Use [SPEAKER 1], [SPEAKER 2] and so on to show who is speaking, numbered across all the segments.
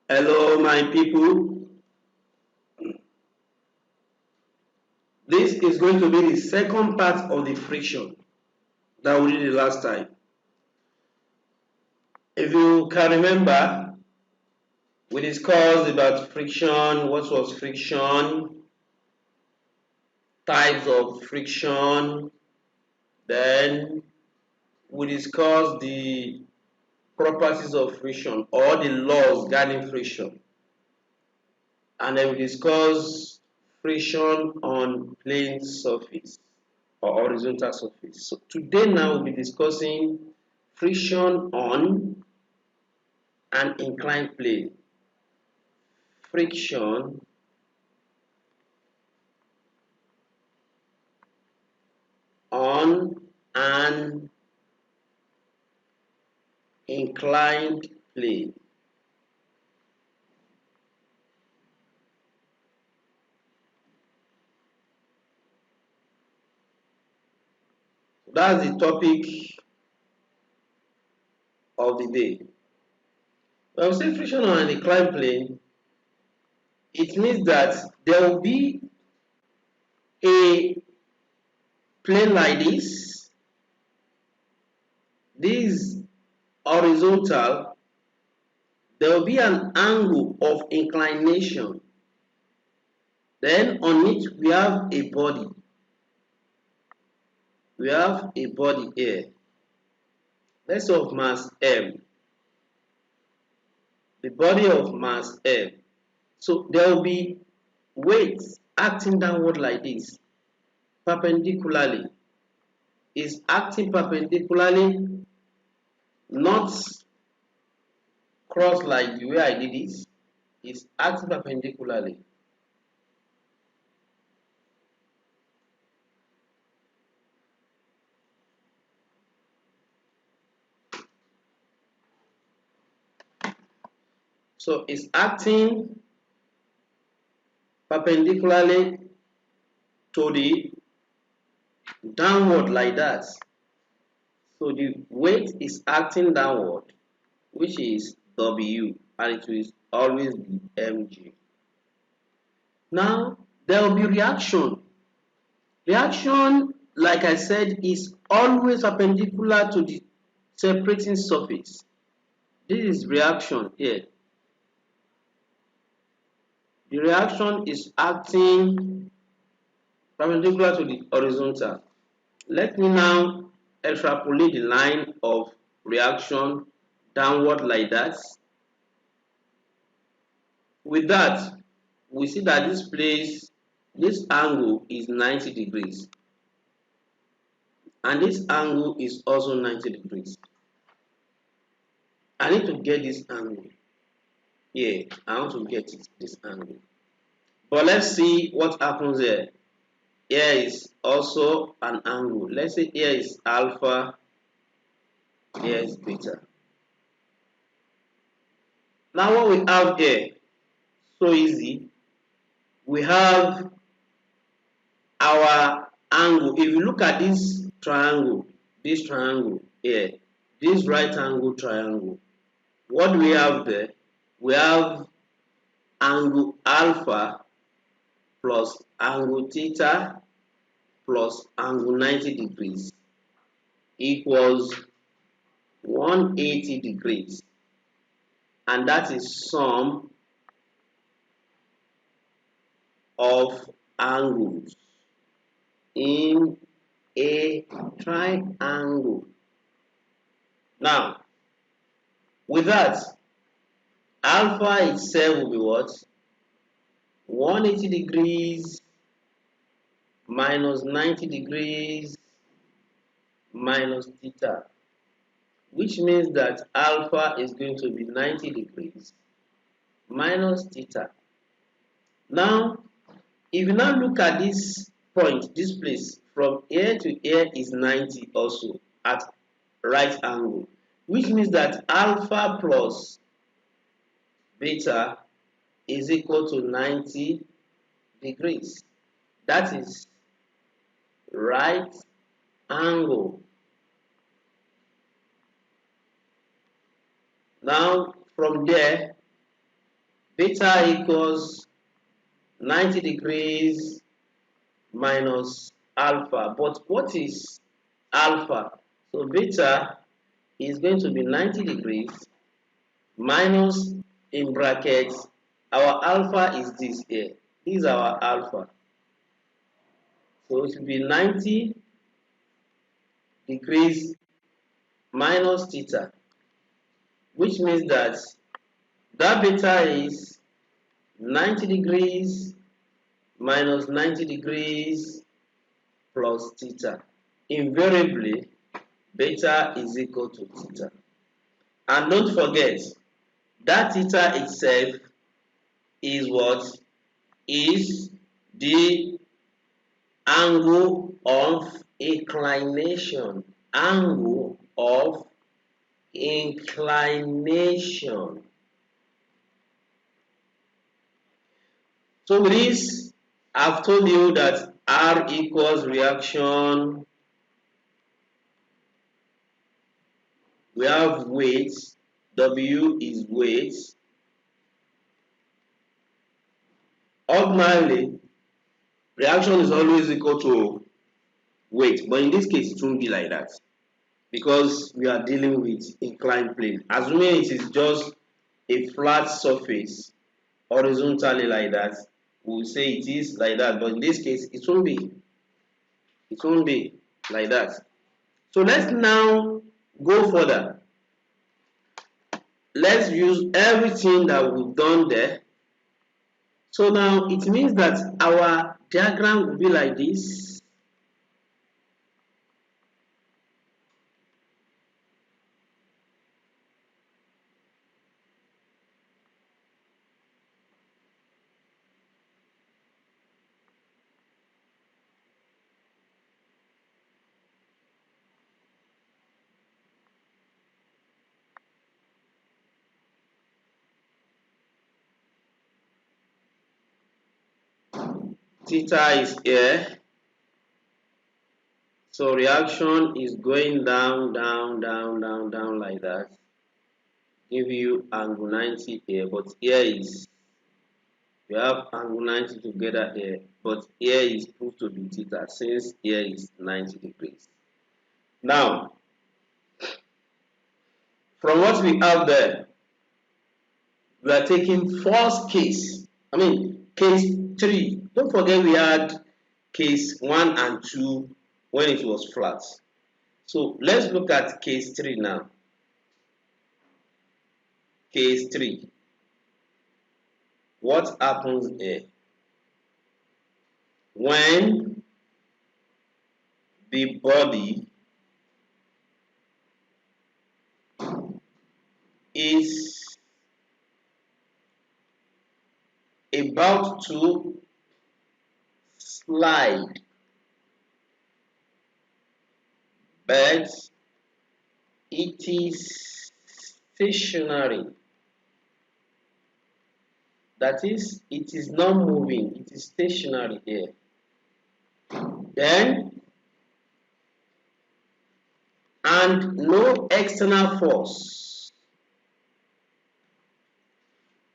[SPEAKER 1] Hello, my people. This is going to be the second part of the friction that we did the last time. If you can remember, we discussed about friction, what was friction, types of friction, then we discussed the properties of friction or the laws guiding friction. And then we discussed friction on plane surface or horizontal surface. So today now we'll be discussing friction on an inclined plane. Friction on an inclined plane. That's the topic of the day. When we say friction on an inclined plane, it means that there will be a plane like this. This horizontal, there will be an angle of inclination. Then on it we have a body. We have a body here. Let's say of mass m. The body of mass m. So there will be weight acting downward like this, perpendicularly. Is acting perpendicularly, not cross like the way I did it. It's acting perpendicularly. So it's acting perpendicularly to the downward like that. So the weight is acting downward, which is W, and it will always be mg. Now there will be reaction. Reaction, like I said, is always perpendicular to the separating surface. This is reaction here. The reaction is acting perpendicular to the horizontal. Let me now extrapolate the line of reaction downward like that. With that, we see that this angle is 90 degrees. And this angle is also 90 degrees. I need to get this angle. Yeah, I want to get this angle. But let's see what happens here. Here is also an angle. Let's say here is alpha, here is beta. Now what we have here, so easy. We have our angle. If you look at this triangle here, this right angle triangle, what do we have there? We have angle alpha plus angle theta plus angle 90 degrees equals 180 degrees, and that is sum of angles in a triangle. Now, with that, alpha itself will be what? 180 degrees minus 90 degrees minus theta, which means that alpha is going to be 90 degrees minus theta. Now, if you now look at this point, this place, from here to here is 90 also at right angle, which means that alpha plus beta is equal to 90 degrees. That is right angle. Now, from there, beta equals 90 degrees minus alpha. But what is alpha? So beta is going to be 90 degrees minus, in brackets, our alpha is this here. This is our alpha. So it will be 90 degrees minus theta, which means that beta is 90 degrees minus 90 degrees plus theta. Invariably, beta is equal to theta. And don't forget, that theta itself is what? Is the angle of inclination. Angle of inclination. So with this, I've told you that R equals reaction. We have weight. W is weight. Ordinarily, reaction is always equal to weight, but in this case, it won't be like that because we are dealing with inclined plane. Assuming it is just a flat surface horizontally like that, we'll say it is like that, but in this case, it won't be. It won't be like that. So let's now go further. Let's use everything that we've done there. So now it means that our diagram will be like this. Theta is here. So reaction is going down, down, down, down, down like that. Give you angle 90 here, but here is, we have angle 90 together here, but here is proved to be theta since here is 90 degrees. Now, from what we have there, we are taking first case, case 3. Don't forget we had case 1 and 2 when it was flat. So let's look at case 3 now. Case 3. What happens here? When the body is about to slide, but it is stationary. That is, it is not moving, it is stationary here. Then, and no external force,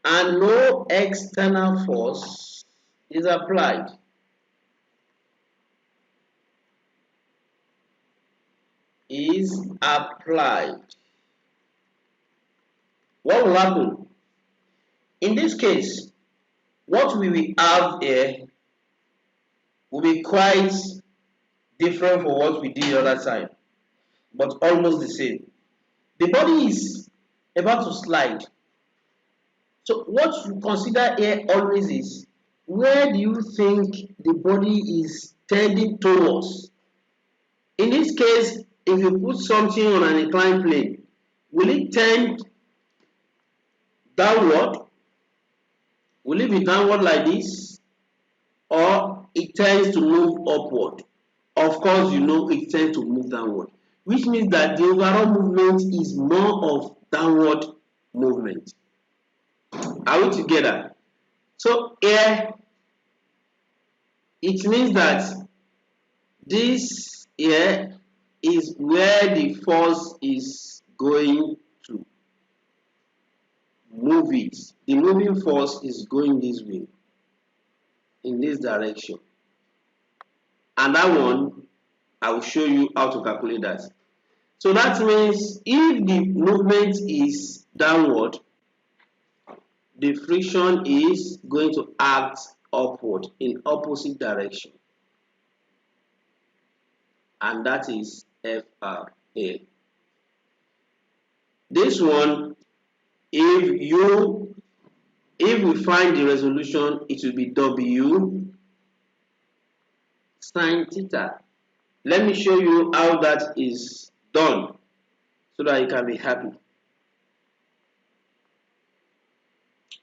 [SPEAKER 1] and no external force is applied. What will happen? In this case, what we will have here will be quite different from what we did the other time, but almost the same. The body is about to slide. So what you consider here always is, where do you think the body is tending towards? In this case, if you put something on an inclined plane, will it tend downward? Will it be downward like this? Or it tends to move upward? Of course, you know it tends to move downward, which means that the overall movement is more of downward movement. Are we together? So here, it means that this here is where the force is going to. move it. The moving force is going this way, in this direction. And that one, I will show you how to calculate that. So that means if the movement is downward, the friction is going to act upward in opposite direction. And that is FRA. This one, if we find the resolution, it will be W sine theta. Let me show you how that is done so that you can be happy.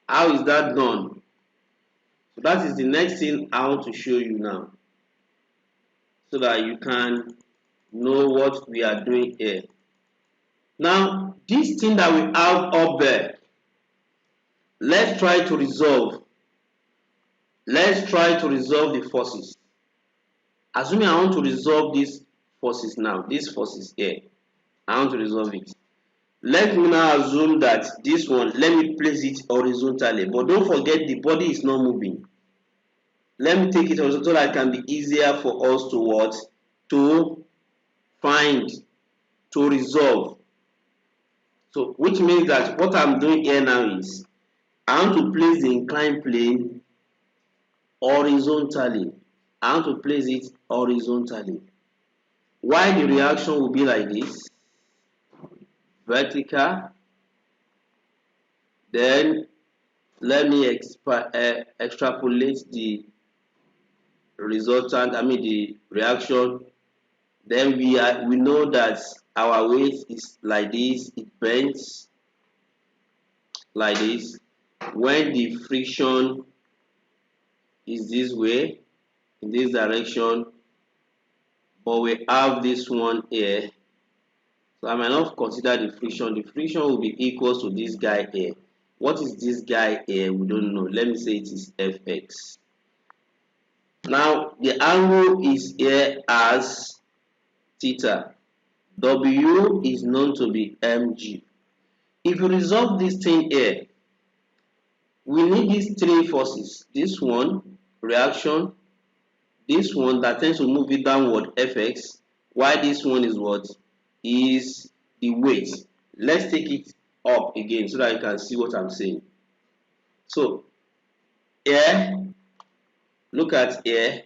[SPEAKER 1] How is that done? So that is the next thing I want to show you now, so that you can know what we are doing here. Now, this thing that we have up there, let's try to resolve. Let's try to resolve the forces. Assuming I want to resolve these forces now, these forces here, I want to resolve it. Let me now assume that this one, let me place it horizontally, but don't forget the body is not moving. Let me take it horizontal so that it can be easier for us to what? To find, to resolve. So, which means that what I'm doing here now is, I want to place the inclined plane horizontally. I want to place it horizontally. Why the reaction will be like this? Vertical. Then let me extrapolate the resultant, the reaction. Then we know that our weight is like this, it bends like this. When the friction is this way, in this direction, but we have this one here, so I might not consider the friction. The friction will be equal to this guy here. What is this guy here? We don't know. Let me say it is Fx. Now the angle is here as theta. W is known to be mg. If you resolve this thing here, we need these three forces. This one, reaction. This one that tends to move it downward, Fx. While this one is what? Is the weight. Let's take it up again so that you can see what I'm saying. So, here, look at here.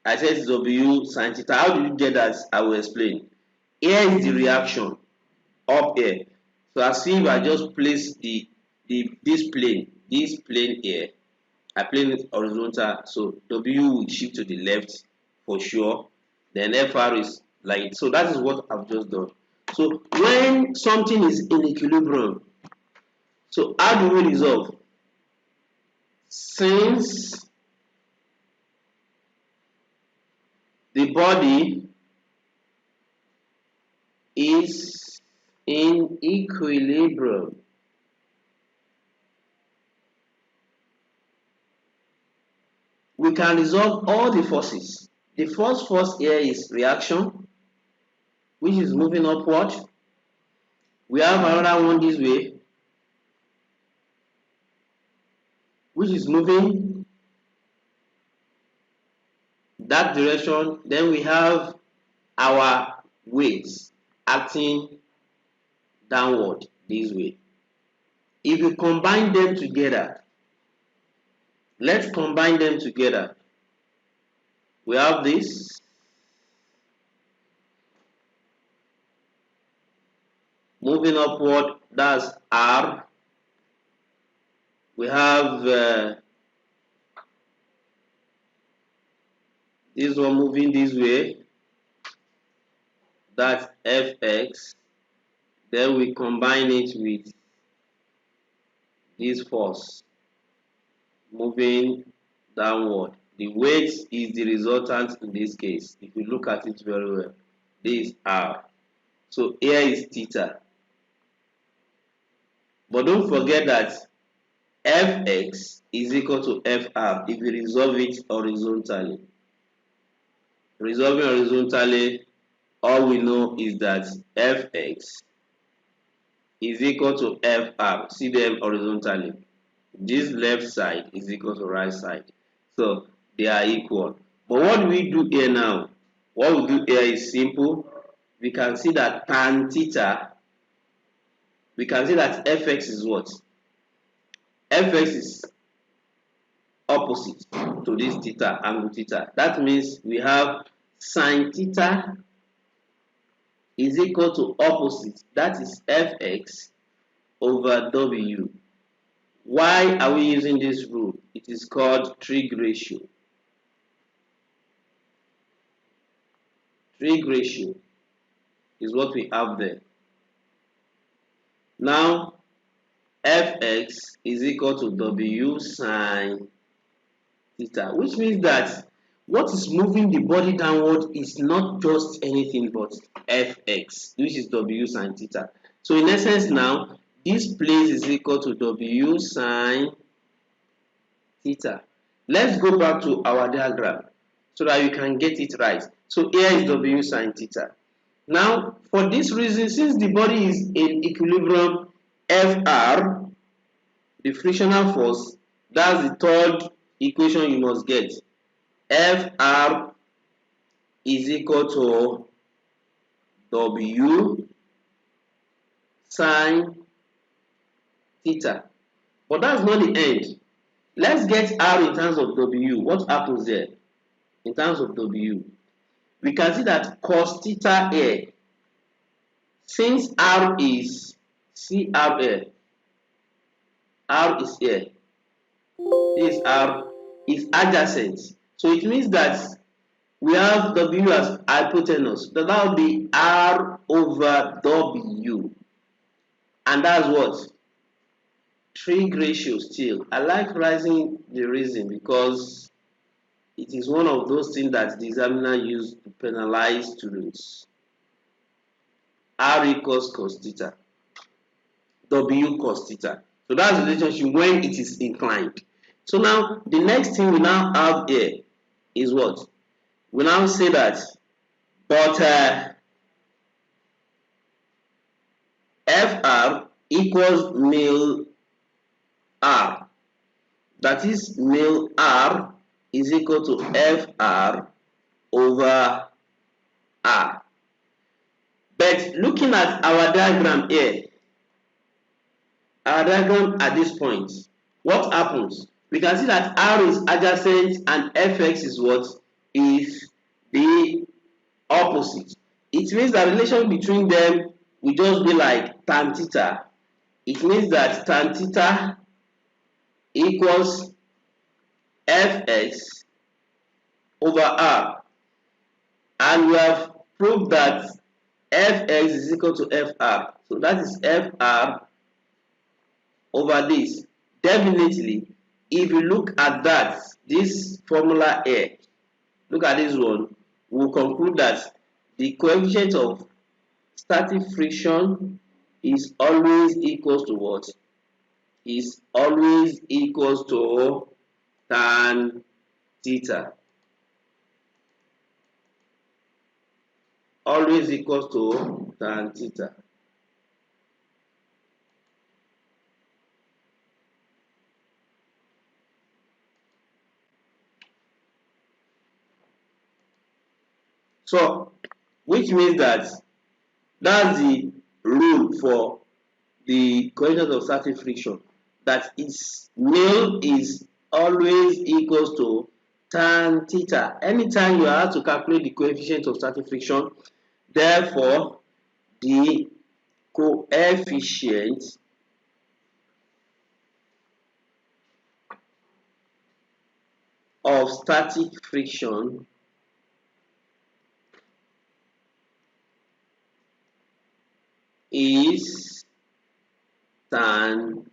[SPEAKER 1] I said W sin theta. How do you get that? I will explain. Here is the reaction up here. So as if I just place this plane here. I plane it horizontal, so W will shift to the left for sure. Then FR is like, so that is what I've just done. So when something is in equilibrium, so how do we resolve? Since the body is in equilibrium, we can resolve all the forces. The first force here is reaction, which is moving upward. We have another one this way, which is moving that direction. Then we have our weights acting downward this way. If you combine them together, let's combine them together. We have this moving upward, that's R. We have this one moving this way, that's Fx. Then we combine it with this force moving downward. The weight is the resultant in this case. If you look at it very well, this is R. So here is theta. But don't forget that Fx is equal to Fr if you resolve it horizontally. Resolving horizontally, all we know is that Fx is equal to FR. See them horizontally. This left side is equal to right side. So they are equal. But what do we do here now? What we do here is simple. We can see that tan theta, we can see that Fx is what? Fx is opposite to this theta, angle theta. That means we have sine theta is equal to opposite. That is Fx over W. Why are we using this rule? It is called Trig ratio. Trig ratio is what we have there. Now, Fx is equal to W sine theta, which means that what is moving the body downward is not just anything but Fx, which is W sine theta. So in essence now, this place is equal to W sine theta. Let's go back to our diagram so that you can get it right. So here is W sine theta. Now, for this reason, since the body is in equilibrium, Fr, the frictional force, that's the third equation you must get. Fr is equal to W sine theta. But that's not the end. Let's get R in terms of W. What happens there? In terms of W, we can see that cos theta here, since R is, see R here, R is here, this R is adjacent. So it means that we have W as hypotenuse. So that will be R over W. And that's what? Trig ratio still. I like writing the reason because it is one of those things that the examiner used to penalize students. R equals cos theta. W cos theta. So that's the relationship when it is inclined. So now the next thing we now have here is what? We now say that but Fr equals mil R. That is mil R is equal to Fr over R. But looking at our diagram here, our diagram at this point, what happens? We can see that R is adjacent and Fx is what? Is the opposite. It means the relation between them will just be like tan theta. It means that tan theta equals Fx over R. And we have proved that Fx is equal to Fr. So that is Fr over this. Definitely, if you look at that, this formula here, look at this one, we'll conclude that the coefficient of static friction is always equals to what? Is always equals to tan theta. Always equals to tan theta. So, which means that that's the rule for the coefficient of static friction. That is mil is always equals to tan theta. Anytime you have to calculate the coefficient of static friction, therefore the coefficient of static friction is tan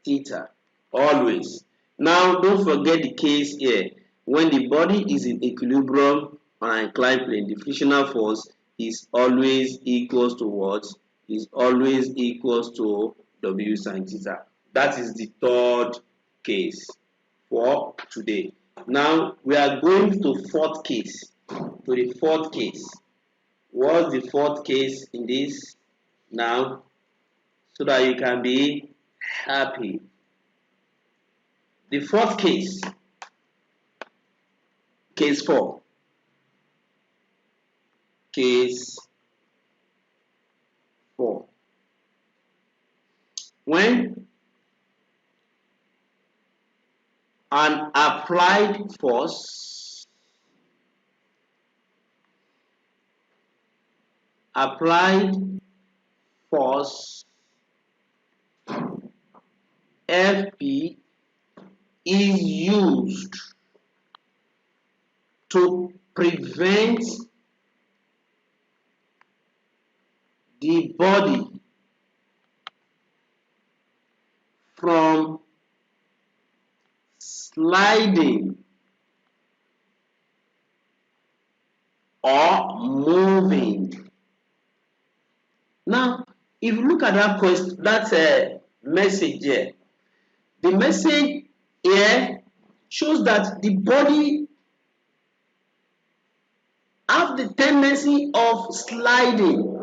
[SPEAKER 1] theta always. Now don't forget the case here. When the body is in equilibrium on an inclined plane, the frictional force is always equals to what? Is always equals to W sine theta. That is the third case for today. Now we are going to fourth case. To the fourth case. What's the fourth case in this? Now so that you can be happy. The fourth case, case 4. Case 4. When an applied force Fp is used to prevent the body from sliding or moving. Now, if you look at that question, that message here, the message here shows that the body have the tendency of sliding.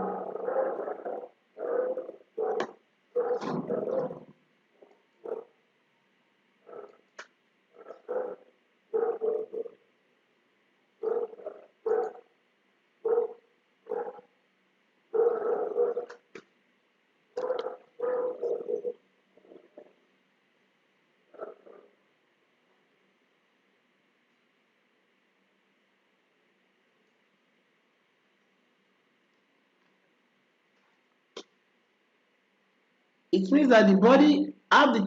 [SPEAKER 1] It means that the body has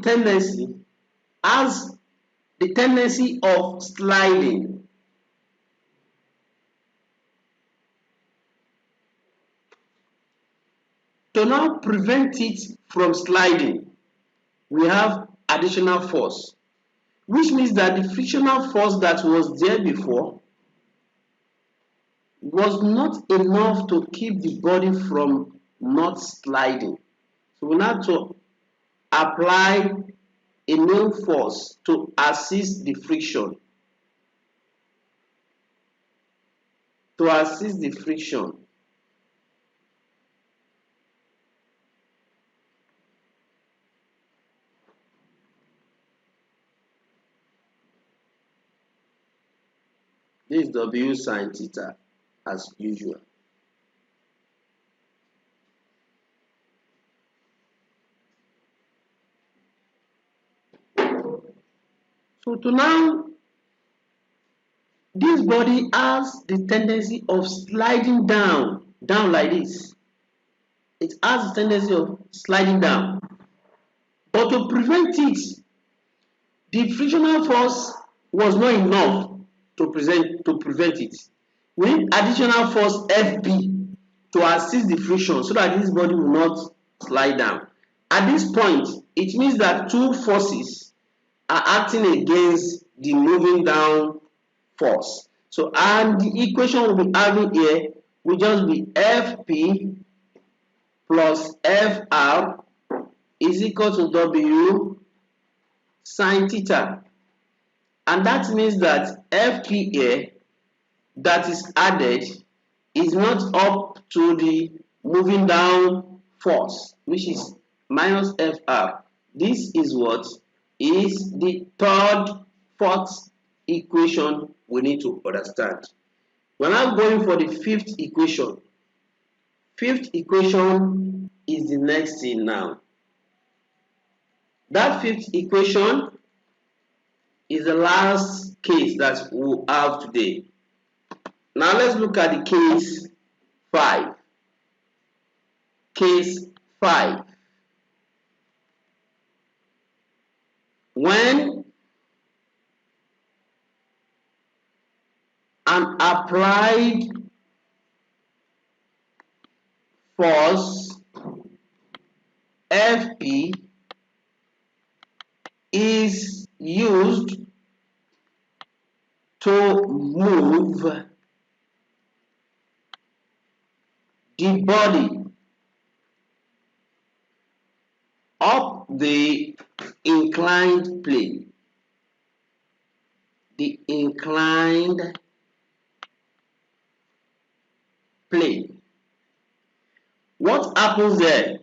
[SPEAKER 1] the tendency of sliding. To now prevent it from sliding, we have additional force, which means that the frictional force that was there before was not enough to keep the body from not sliding. So we now have to apply a new force to assist the friction. This is W sine theta as usual. So to now, this body has the tendency of sliding down like this. It has the tendency of sliding down. But to prevent it, the frictional force was not enough to prevent it. We need additional force Fb to assist the friction so that this body will not slide down. At this point, it means that two forces are acting against the moving down force. So, and the equation we'll be having here will just be Fp plus Fr is equal to W sine theta. And that means that Fp here that is added is not up to the moving down force, which is minus Fr. This is what is the fourth equation we need to understand. We're now going for the fifth equation. Fifth equation is the next thing now. That fifth equation is the last case that we'll have today. Now let's look at the case 5. Case 5. When an applied force Fp is used to move the body up the inclined plane. The inclined plane. What happens there?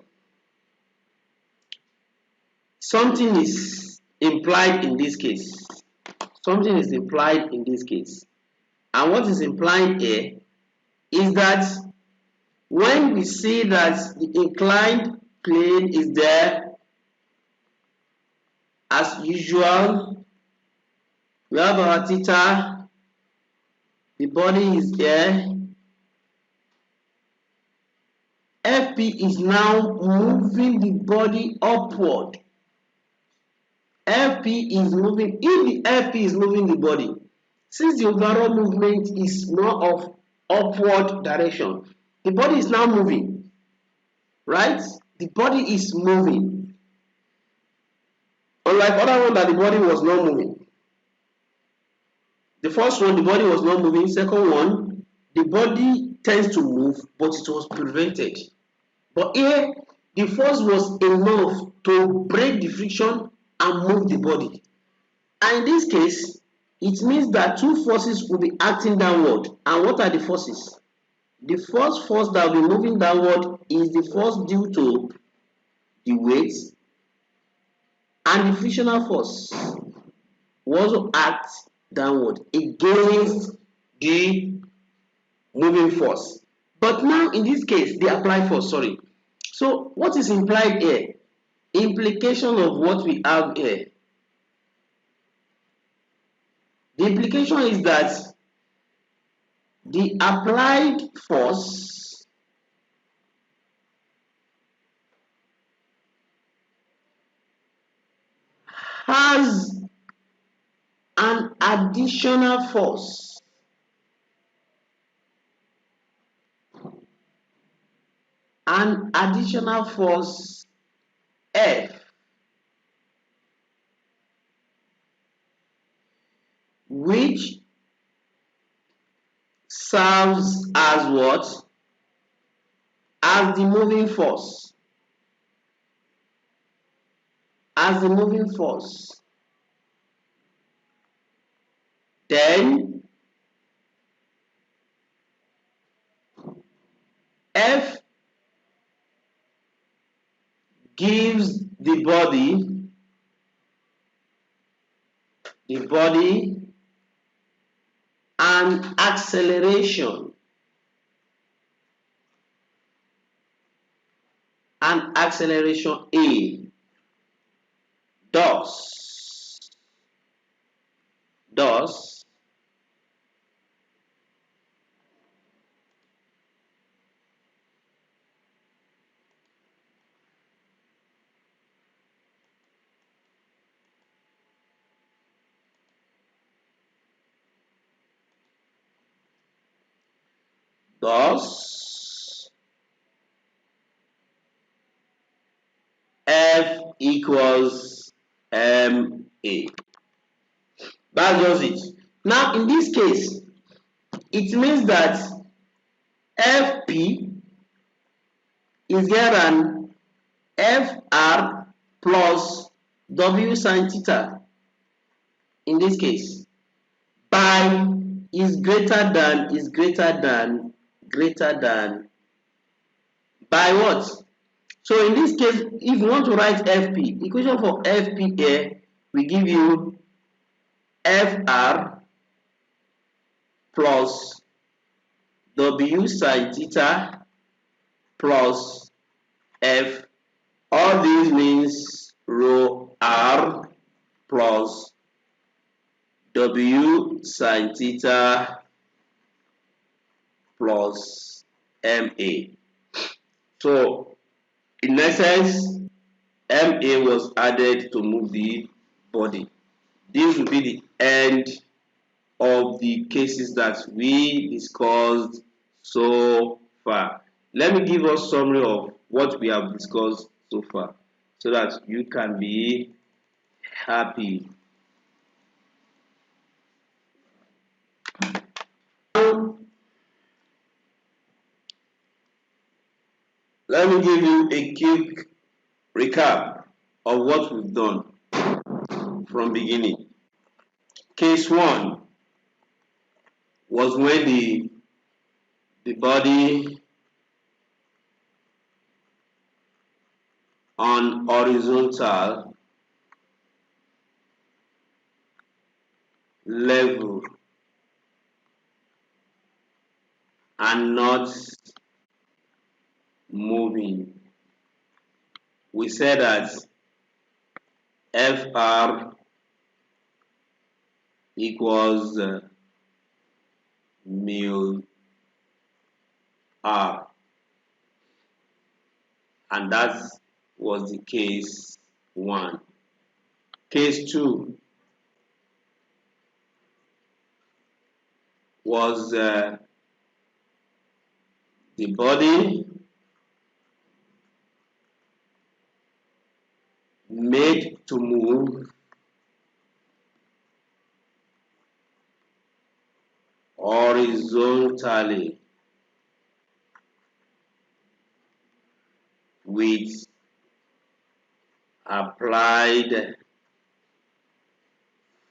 [SPEAKER 1] something is implied in this case. Something is implied in this case. And what is implied here is that when we see that the inclined plane is there, as usual, we have our theta, the body is here. FP is now moving the body upward. FP is moving, if the FP is moving the body, since the overall movement is more of upward direction, the body is now moving, right? The body is moving. Unlike other one that the body was not moving. The first one, the body was not moving. Second one, the body tends to move, but it was prevented. But here, the force was enough to break the friction and move the body. And in this case, it means that two forces will be acting downward. And what are the forces? The first force that will be moving downward is the force due to the weight, and the frictional force will also act downward against the moving force. But now in this case, the applied force, sorry. So what is implied here? Implication of what we have here. The implication is that the applied force has an additional force F, which serves as what? As the moving force. As the moving force. Then F gives the body an acceleration A. Thus F equals MA. That's just it. Now in this case, it means that FP is greater than FR plus W sine theta. In this case, by is greater than by what? So in this case, if you want to write FP, equation for FP here, we give you FR plus W sine theta plus F. All these means rho R plus W sine theta plus MA. So in essence, MA was added to move the body. This will be the end of the cases that we discussed so far. Let me give us a summary of what we have discussed so far so that you can be happy. Let me give you a quick recap of what we've done from beginning. Case 1 was when the body on horizontal level and not moving. We said that Fr equals mu R, and that was the case 1. Case 2 was the body made to move horizontally with applied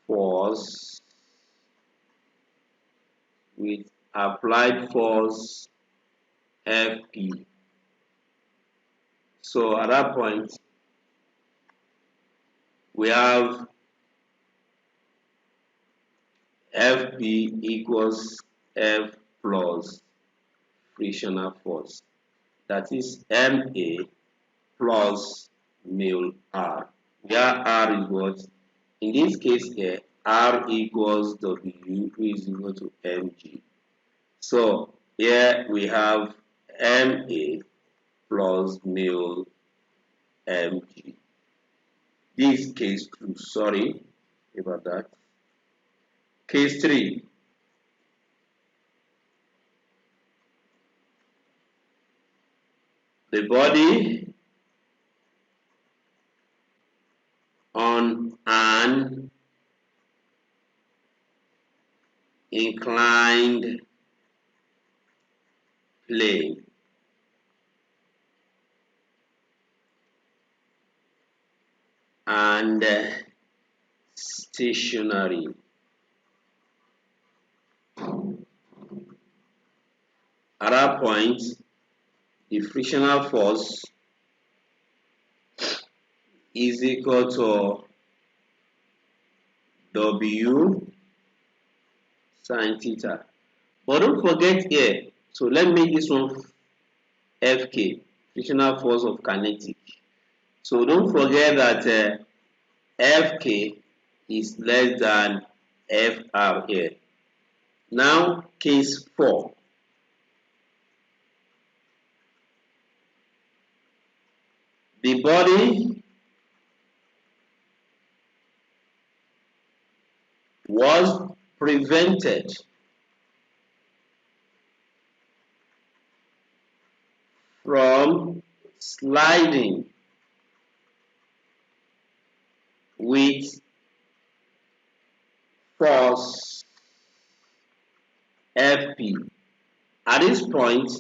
[SPEAKER 1] force Fp. So at that point we have Fp equals F plus frictional force, that is Ma plus mu R, where R is what? In this case here, R equals W, who is equal to mg. So here we have Ma plus mu mg. This is case 2, sorry about that. Case 3, the body on an inclined plane and stationary. At that point, the frictional force is equal to W sine theta. But don't forget here, so let me make this one Fk, frictional force of kinetic. So don't forget that Fk is less than Fr here. Now, case 4. The body was prevented from sliding with force Fp. At this point,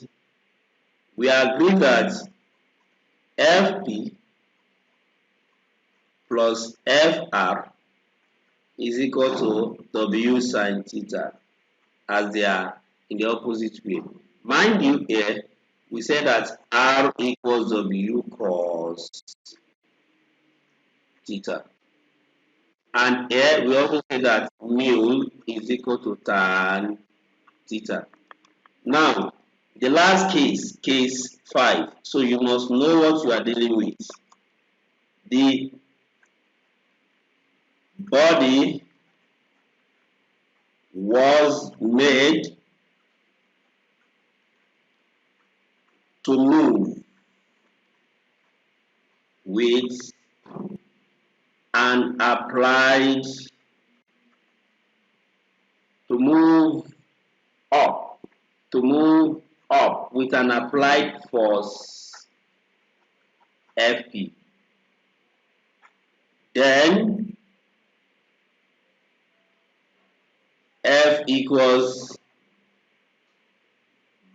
[SPEAKER 1] we agree that Fp plus Fr is equal to W sine theta, as they are in the opposite way. Mind you, here we said that R equals W cos theta. And here we also say that mu is equal to tan theta. Now, the last case, case 5. So you must know what you are dealing with. The body was made to move with an applied, to move up with an applied force Fp. Then F equals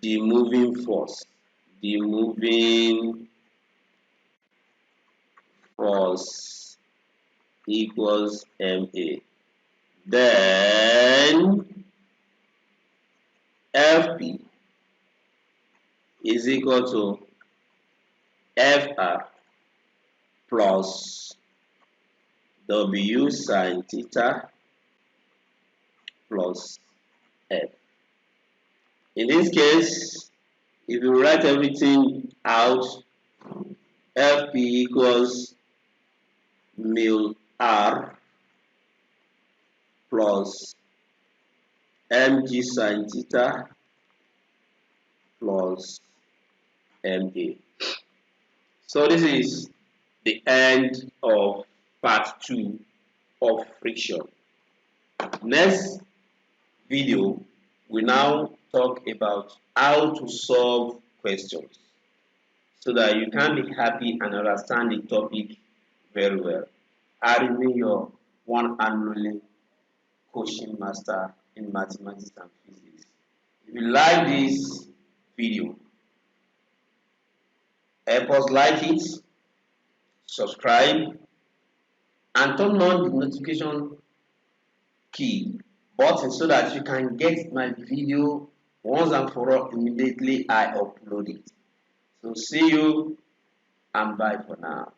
[SPEAKER 1] the moving force. The moving force equals Ma. Then Fp is equal to Fr plus W sine theta plus F. In this case, if you write everything out, Fp equals mil R plus mg sin theta plus ma. So this is the end of part 2 of friction. Next video, we now talk about how to solve questions so that you can be happy and understand the topic very well. I remain your one and only coaching master in mathematics and physics. If you like this video, help us like it, subscribe, and turn on the notification key button so that you can get my video once and for all immediately I upload it. So see you and bye for now.